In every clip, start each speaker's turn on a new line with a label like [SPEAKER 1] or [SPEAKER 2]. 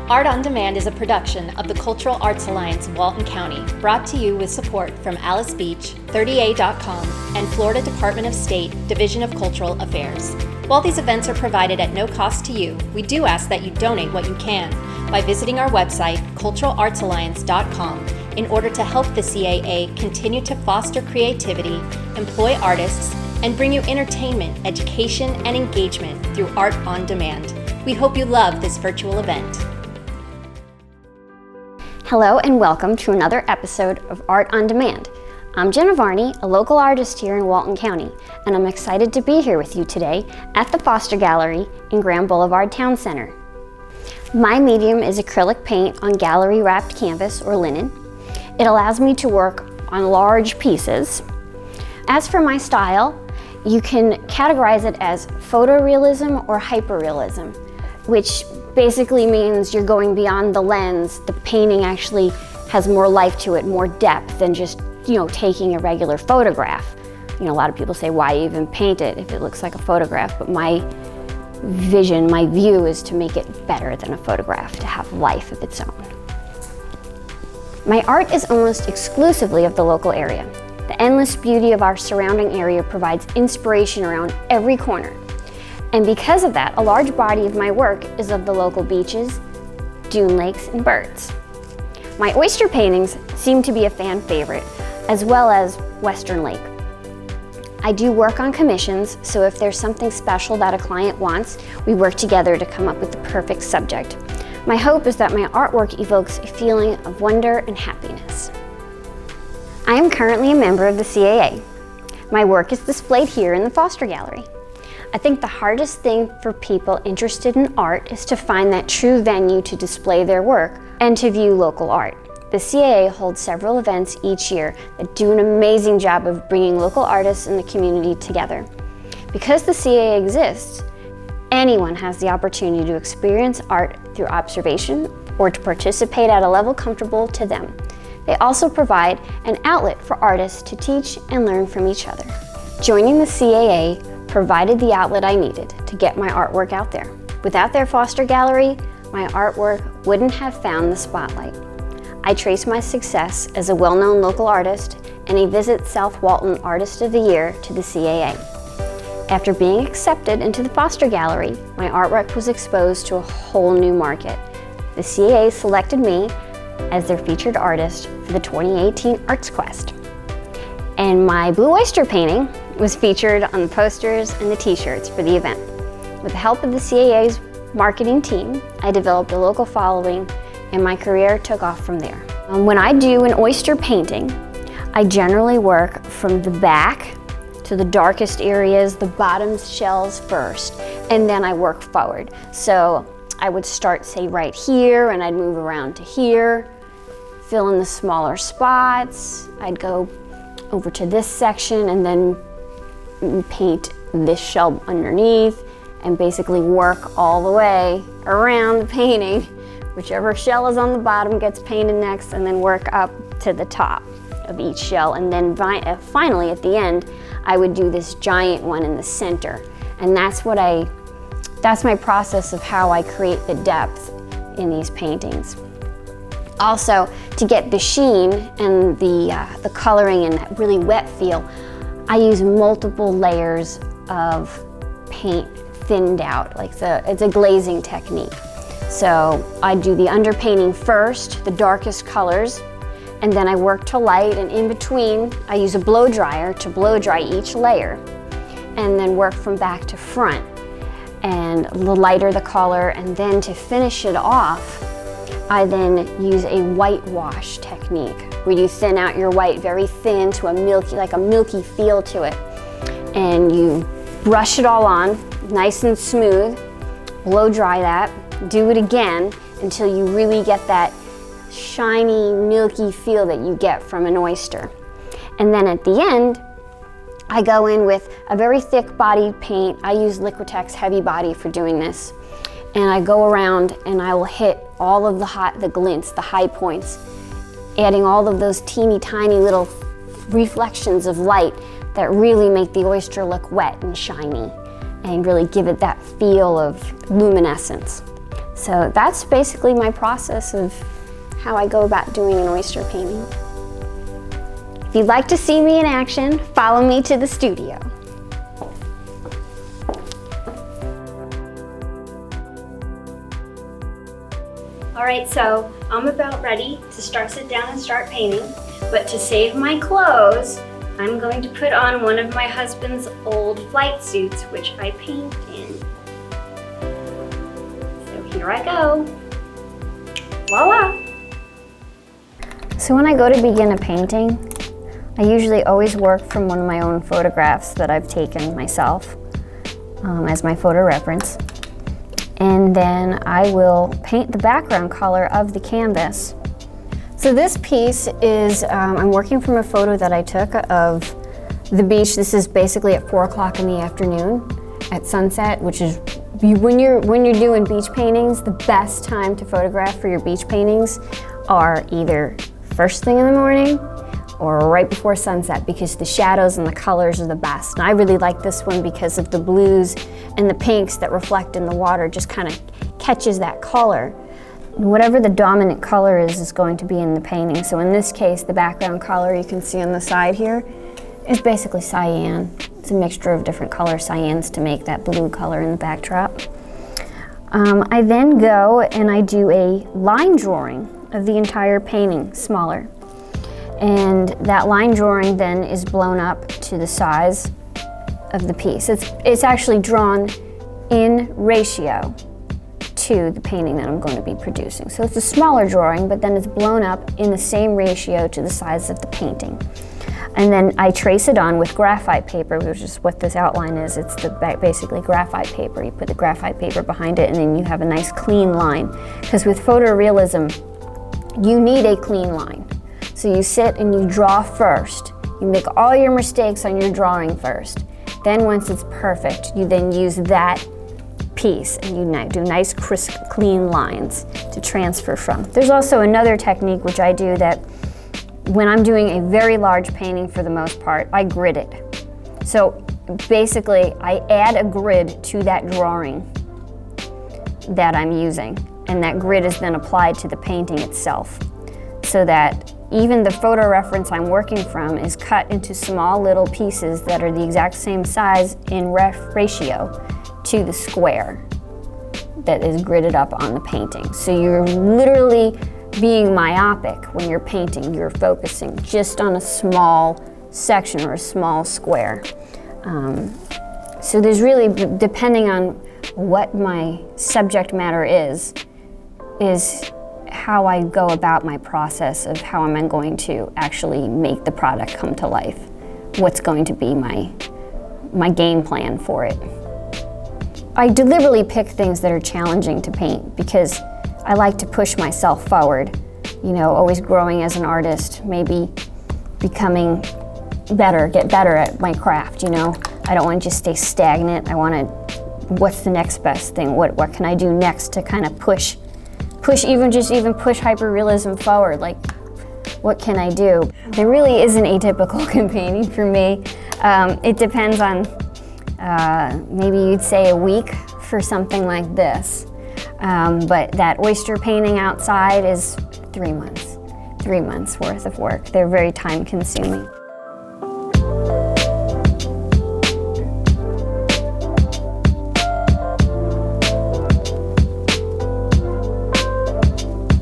[SPEAKER 1] Art on Demand is a production of the Cultural Arts Alliance of Walton County, brought to you with support from Alice Beach, 30A.com, and Florida Department of State, Division of Cultural Affairs. While these events are provided at no cost to you, we do ask that you donate what you can by visiting our website, culturalartsalliance.com, in order to help the CAA continue to foster creativity, employ artists, and bring you entertainment, education, and engagement through Art on Demand. We hope you love this virtual event.
[SPEAKER 2] Hello and welcome to another episode of Art on Demand. I'm Jenna Varney, a local artist here in Walton County, and I'm excited to be here with you today at the Foster Gallery in Grand Boulevard Town Center. My medium is acrylic paint on gallery wrapped canvas or linen. It allows me to work on large pieces. As for my style, you can categorize it as photorealism or hyperrealism, which basically means you're going beyond the lens. The painting actually has more life to it, more depth than just, taking a regular photograph. A lot of people say, why even paint it if it looks like a photograph? But my vision, my view is to make it better than a photograph, to have life of its own. My art is almost exclusively of the local area. The endless beauty of our surrounding area provides inspiration around every corner. And because of that, a large body of my work is of the local beaches, dune lakes, and birds. My oyster paintings seem to be a fan favorite, as well as Western Lake. I do work on commissions, so if there's something special that a client wants, we work together to come up with the perfect subject. My hope is that my artwork evokes a feeling of wonder and happiness. I am currently a member of the CAA. My work is displayed here in the Foster Gallery. I think the hardest thing for people interested in art is to find that true venue to display their work and to view local art. The CAA holds several events each year that do an amazing job of bringing local artists in the community together. Because the CAA exists, anyone has the opportunity to experience art through observation or to participate at a level comfortable to them. They also provide an outlet for artists to teach and learn from each other. Joining the CAA provided the outlet I needed to get my artwork out there. Without their Foster Gallery, my artwork wouldn't have found the spotlight. I trace my success as a well-known local artist and a Visit South Walton Artist of the Year to the CAA. After being accepted into the Foster Gallery, my artwork was exposed to a whole new market. The CAA selected me as their featured artist for the 2018 Arts Quest. And my blue oyster painting was featured on the posters and the t-shirts for the event. With the help of the CAA's marketing team, I developed a local following and my career took off from there. When I do an oyster painting, I generally work from the back to the darkest areas, the bottom shells first, and then I work forward. So I would start, say, right here, and I'd move around to here, fill in the smaller spots. I'd go over to this section and then paint this shell underneath and basically work all the way around the painting. Whichever shell is on the bottom gets painted next, and then work up to the top of each shell. And then finally at the end, I would do this giant one in the center. And that's my process of how I create the depth in these paintings. Also, to get the sheen and the coloring and that really wet feel, I use multiple layers of paint thinned out. It's a glazing technique. So I do the underpainting first, the darkest colors, and then I work to light, and in between I use a blow dryer to blow dry each layer, and then work from back to front. And the lighter the color, and then to finish it off, I then use a whitewash technique where you thin out your white very thin to a milky feel to it. And you brush it all on, nice and smooth, blow dry that, do it again until you really get that shiny, milky feel that you get from an oyster. And then at the end, I go in with a very thick bodied paint. I use Liquitex Heavy Body for doing this. And I go around and I will hit all of the glints, the high points, adding all of those teeny tiny little reflections of light that really make the oyster look wet and shiny and really give it that feel of luminescence. So that's basically my process of how I go about doing an oyster painting. If you'd like to see me in action, follow me to the studio. All right, so I'm about ready to sit down and start painting, but to save my clothes, I'm going to put on one of my husband's old flight suits, which I paint in. So here I go. Voila! So when I go to begin a painting, I usually always work from one of my own photographs that I've taken myself as my photo reference. And then I will paint the background color of the canvas. So this piece is, I'm working from a photo that I took of the beach. This is basically at 4 o'clock in the afternoon at sunset, which is, when you're doing beach paintings, the best time to photograph for your beach paintings are either first thing in the morning or right before sunset, because the shadows and the colors are the best. And I really like this one because of the blues and the pinks that reflect in the water, just kind of catches that color. Whatever the dominant color is going to be in the painting. So in this case, the background color you can see on the side here is basically cyan. It's a mixture of different color cyans to make that blue color in the backdrop. I then go and I do a line drawing of the entire painting, smaller. And that line drawing then is blown up to the size of the piece. It's actually drawn in ratio to the painting that I'm going to be producing. So it's a smaller drawing, but then it's blown up in the same ratio to the size of the painting. And then I trace it on with graphite paper, which is what this outline is. It's basically graphite paper. You put the graphite paper behind it and then you have a nice clean line. Because with photorealism, you need a clean line. So you sit and you draw first. You make all your mistakes on your drawing first. Then once it's perfect, you then use that piece and you do nice, crisp, clean lines to transfer from. There's also another technique which I do that when I'm doing a very large painting, for the most part, I grid it. So basically, I add a grid to that drawing that I'm using, and that grid is then applied to the painting itself, so that even the photo reference I'm working from is cut into small little pieces that are the exact same size in ratio to the square that is gridded up on the painting. So you're literally being myopic when you're painting. You're focusing just on a small section or a small square. So there's really, depending on what my subject matter is how I go about my process of how am I going to actually make the product come to life. What's going to be my game plan for it. I deliberately pick things that are challenging to paint because I like to push myself forward, you know, always growing as an artist, maybe becoming better, get better at my craft, you know. I don't want to just stay stagnant. I want to, what's the next best thing? What can I do next to kind of push even push hyperrealism forward? Like, what can I do? There really isn't atypical painting for me. It depends on, maybe you'd say a week for something like this. But that oyster painting outside is 3 months. 3 months worth of work. They're very time consuming.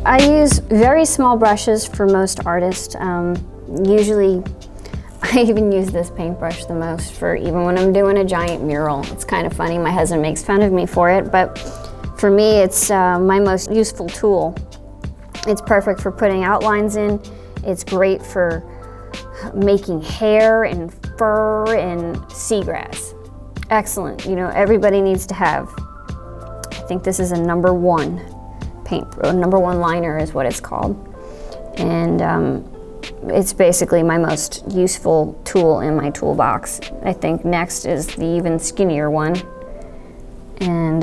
[SPEAKER 2] I use very small brushes for most artists. Usually, I even use this paintbrush the most for even when I'm doing a giant mural. It's kind of funny, my husband makes fun of me for it, but for me it's my most useful tool. It's perfect for putting outlines in. It's great for making hair and fur and seagrass. Excellent, you know, everybody needs to have. I think this is a #1 paint, #1 liner is what it's called. And it's basically my most useful tool in my toolbox. I think next is the even skinnier one. And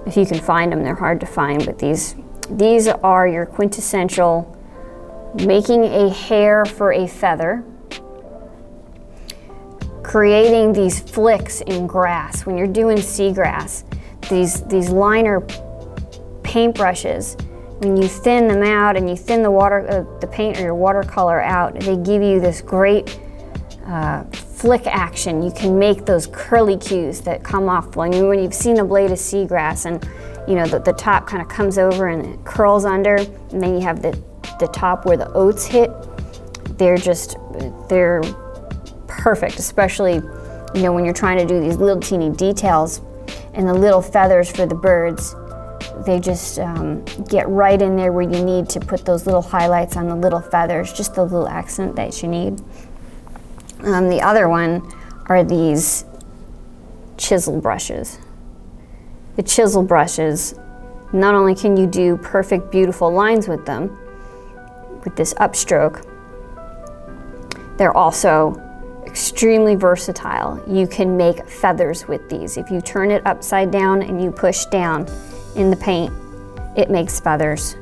[SPEAKER 2] if you can find them, they're hard to find, but these are your quintessential making a hair for a feather, creating these flicks in grass. When you're doing seagrass, these liner paintbrushes, when you thin them out and you thin the paint or your watercolor out, they give you this great flick action. You can make those curly cues that come off when you've seen a blade of seagrass, and you know the top kind of comes over and it curls under, and then you have the top where the oats hit. They're perfect, especially when you're trying to do these little teeny details and the little feathers for the birds. They just get right in there where you need to put those little highlights on the little feathers, just the little accent that you need. The other one are these chisel brushes. The chisel brushes, not only can you do perfect, beautiful lines with them, with this upstroke, they're also extremely versatile. You can make feathers with these. If you turn it upside down and you push down in the paint, it makes feathers.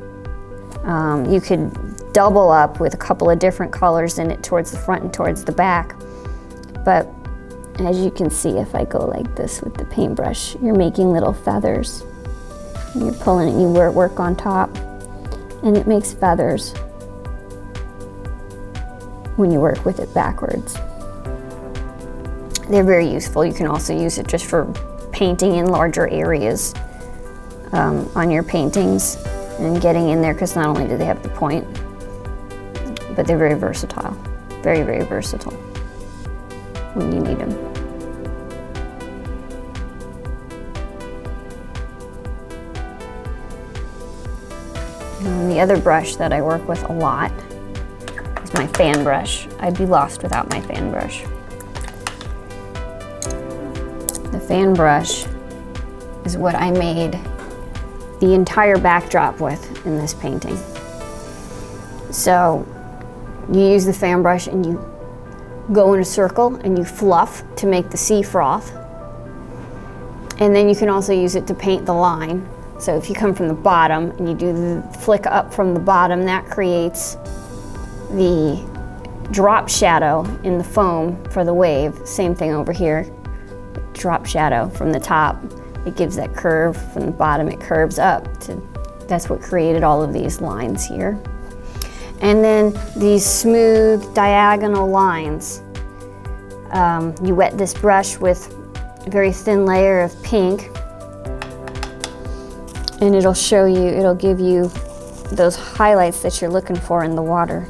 [SPEAKER 2] You could double up with a couple of different colors in it towards the front and towards the back. But as you can see, if I go like this with the paintbrush, you're making little feathers. And you're pulling it, you work on top, and it makes feathers when you work with it backwards. They're very useful. You can also use it just for painting in larger areas on your paintings and getting in there, because not only do they have the point, but they're very versatile. Very, very versatile when you need them. And the other brush that I work with a lot is my fan brush. I'd be lost without my fan brush. The fan brush is what I made the entire backdrop with in this painting. So you use the fan brush and you go in a circle and you fluff to make the sea froth. And then you can also use it to paint the line. So if you come from the bottom and you do the flick up from the bottom, that creates the drop shadow in the foam for the wave. Same thing over here. Drop shadow from the top. It gives that curve from the bottom, it curves up. That's what created all of these lines here. And then these smooth diagonal lines. You wet this brush with a very thin layer of pink, and it'll give you those highlights that you're looking for in the water,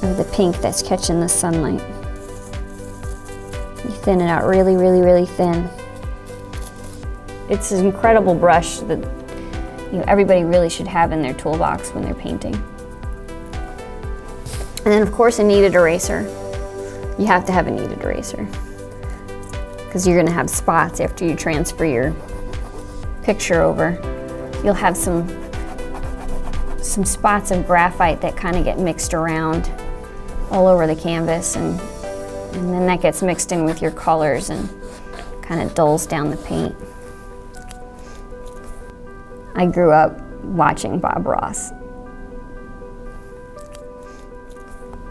[SPEAKER 2] of the pink that's catching the sunlight. You thin it out really, really, really thin. It's an incredible brush that everybody really should have in their toolbox when they're painting. And then of course a kneaded eraser. You have to have a kneaded eraser, because you're going to have spots after you transfer your picture over. You'll have some spots of graphite that kind of get mixed around all over the canvas, and then that gets mixed in with your colors and kind of dulls down the paint. I grew up watching Bob Ross,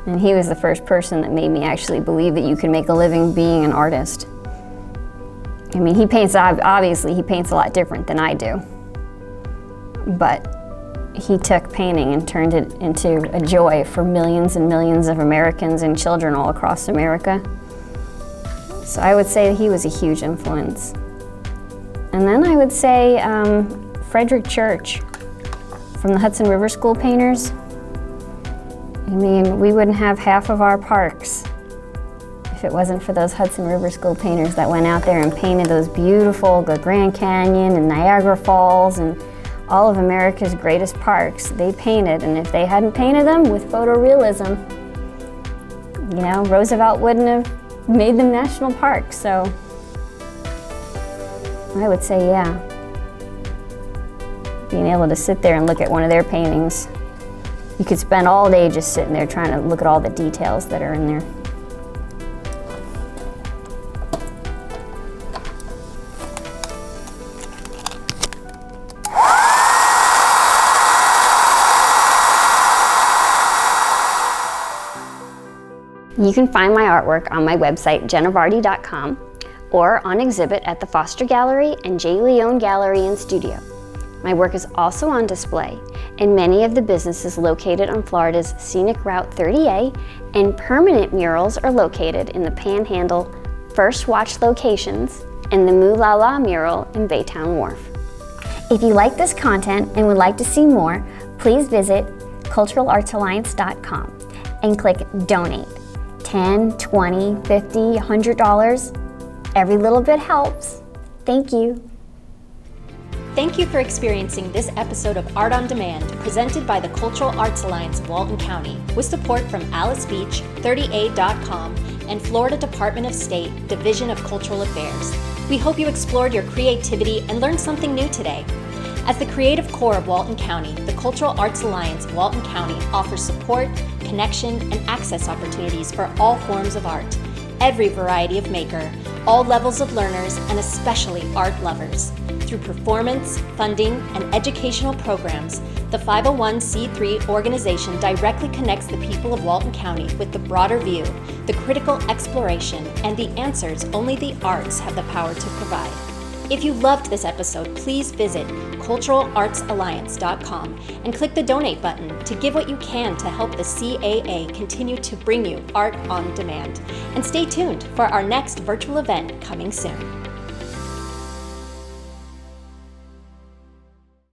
[SPEAKER 2] and he was the first person that made me actually believe that you can make a living being an artist. I mean, obviously he paints a lot different than I do, but he took painting and turned it into a joy for millions and millions of Americans and children all across America. So I would say he was a huge influence. And then I would say Frederick Church from the Hudson River School painters. I mean, we wouldn't have half of our parks if it wasn't for those Hudson River School painters that went out there and painted those beautiful, the Grand Canyon and Niagara Falls and all of America's greatest parks. They painted, and if they hadn't painted them with photorealism, Roosevelt wouldn't have made them national parks. So I would say, yeah, being able to sit there and look at one of their paintings, you could spend all day just sitting there trying to look at all the details that are in there. You can find my artwork on my website, jennavarney.com, or on exhibit at the Foster Gallery and J. Leone Gallery and Studio. My work is also on display in many of the businesses located on Florida's scenic Route 30A, and permanent murals are located in the Panhandle First Watch locations and the Moolah La mural in Baytown Wharf. If you like this content and would like to see more, please visit culturalartsalliance.com and click Donate. $10, $20, $50, $100, every little bit helps. Thank you.
[SPEAKER 1] Thank you for experiencing this episode of Art on Demand, presented by the Cultural Arts Alliance of Walton County, with support from Alice Beach, 30A.com, and Florida Department of State, Division of Cultural Affairs. We hope you explored your creativity and learned something new today. As the creative core of Walton County, the Cultural Arts Alliance of Walton County offers support, connection, and access opportunities for all forms of art, every variety of maker, all levels of learners, and especially art lovers. Through performance, funding, and educational programs, the 501c3 organization directly connects the people of Walton County with the broader view, the critical exploration, and the answers only the arts have the power to provide. If you loved this episode, please visit culturalartsalliance.com and click the donate button to give what you can to help the CAA continue to bring you art on demand. And stay tuned for our next virtual event coming soon.